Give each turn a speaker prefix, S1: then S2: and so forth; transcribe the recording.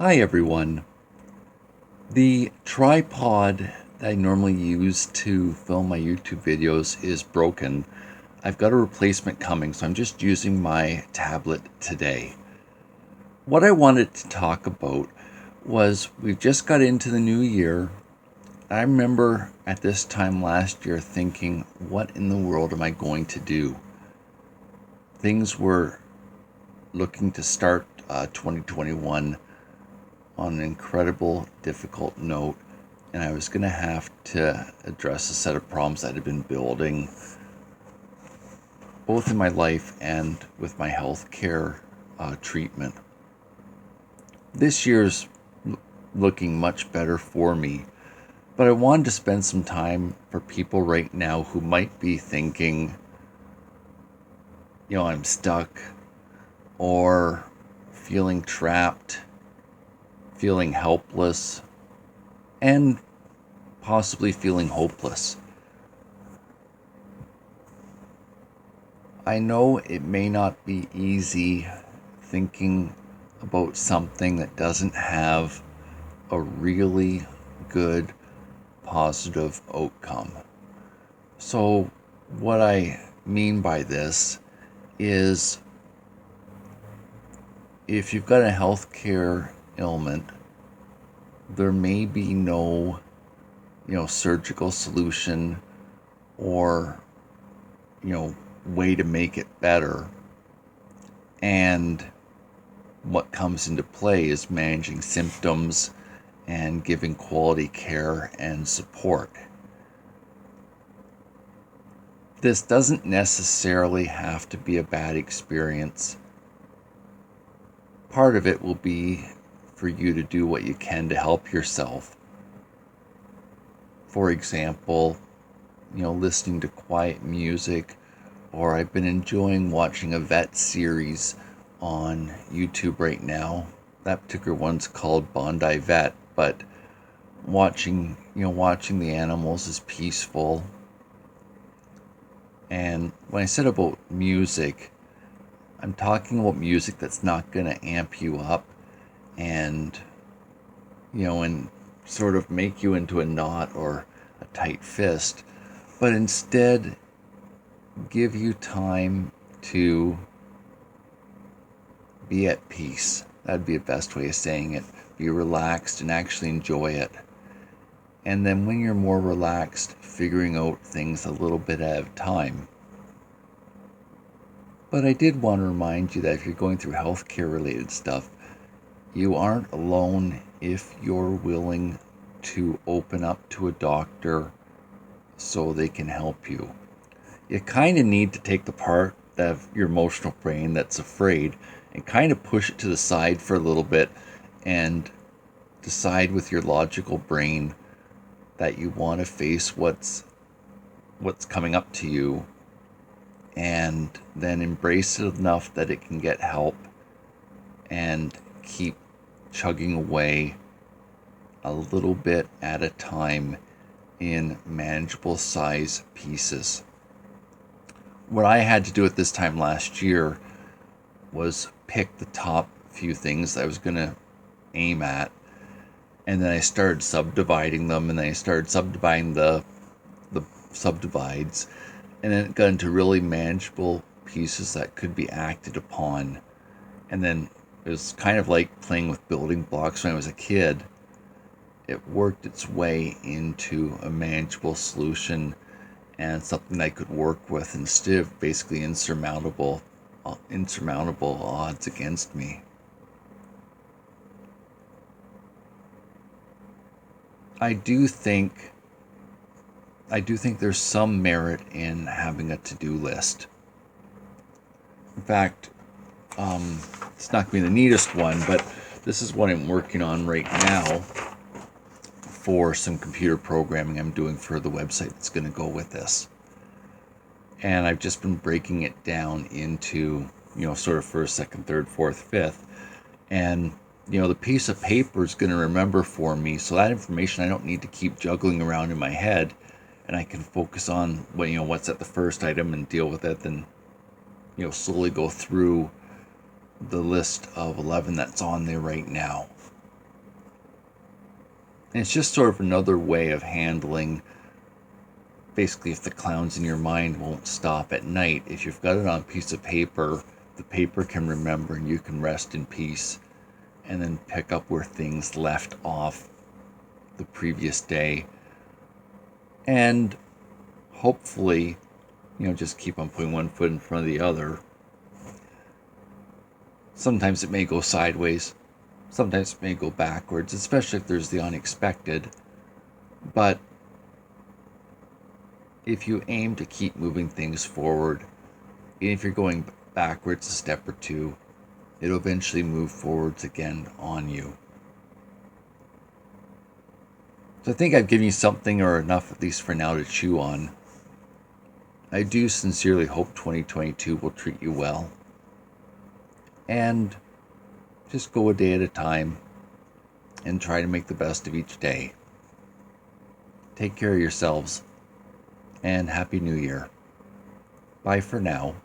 S1: Hi everyone. The tripod that I normally use to film my YouTube videos is broken. I've got a replacement coming, so I'm just using my tablet today. What I wanted to talk about was we've just got into the new year. I remember at this time last year thinking, what in the world am I going to do? Things were looking to start 2021 on an incredible, difficult note, and I was going to have to address a set of problems that had been building both in my life and with my healthcare treatment. This year's looking much better for me, but I wanted to spend some time for people right now who might be thinking, I'm stuck, or feeling trapped, feeling helpless, and possibly feeling hopeless. I know it may not be easy thinking about something that doesn't have a really good positive outcome. So, what I mean by this is if you've got a healthcare ailment, there may be no, surgical solution or, way to make it better. And what comes into play is managing symptoms and giving quality care and support. This doesn't necessarily have to be a bad experience. Part of it will be for you to do what you can to help yourself. For example, listening to quiet music, or I've been enjoying watching a vet series on YouTube right now. That particular one's called Bondi Vet, but watching the animals is peaceful. And when I said about music, I'm talking about music that's not going to amp you up and and sort of make you into a knot or a tight fist, but instead give you time to be at peace. That'd be the best way of saying it. Be relaxed and actually enjoy it. And then when you're more relaxed, figuring out things a little bit at a time. But I did want to remind you that if you're going through healthcare related stuff, you aren't alone if you're willing to open up to a doctor so they can help you. You kind of need to take the part of your emotional brain that's afraid and kind of push it to the side for a little bit and decide with your logical brain that you want to face what's coming up to you, and then embrace it enough that it can get help and keep chugging away a little bit at a time in manageable size pieces. What I had to do at this time last year was pick the top few things I was going to aim at, and then I started subdividing them, and then I started subdividing the subdivides, and then it got into really manageable pieces that could be acted upon. And then it was kind of like playing with building blocks when I was a kid. It worked its way into a manageable solution and something I could work with instead of basically insurmountable odds against me. I do think there's some merit in having a to-do list. In fact, it's not going to be the neatest one, but this is what I'm working on right now for some computer programming I'm doing for the website that's going to go with this. And I've just been breaking it down into, sort of first, second, third, fourth, fifth. And, the piece of paper is going to remember for me. So that information I don't need to keep juggling around in my head. And I can focus on what's at the first item and deal with it. Then, slowly go through the list of 11 that's on there right now. And it's just sort of another way of handling, basically, if the clowns in your mind won't stop at night. If you've got it on a piece of paper, the paper can remember and you can rest in peace and then pick up where things left off the previous day. And hopefully, just keep on putting one foot in front of the other. Sometimes it may go sideways, sometimes it may go backwards, especially if there's the unexpected. But if you aim to keep moving things forward, even if you're going backwards a step or two, it'll eventually move forwards again on you. So I think I've given you something, or enough at least for now, to chew on. I do sincerely hope 2022 will treat you well. And just go a day at a time and try to make the best of each day. Take care of yourselves, and Happy New Year. Bye for now.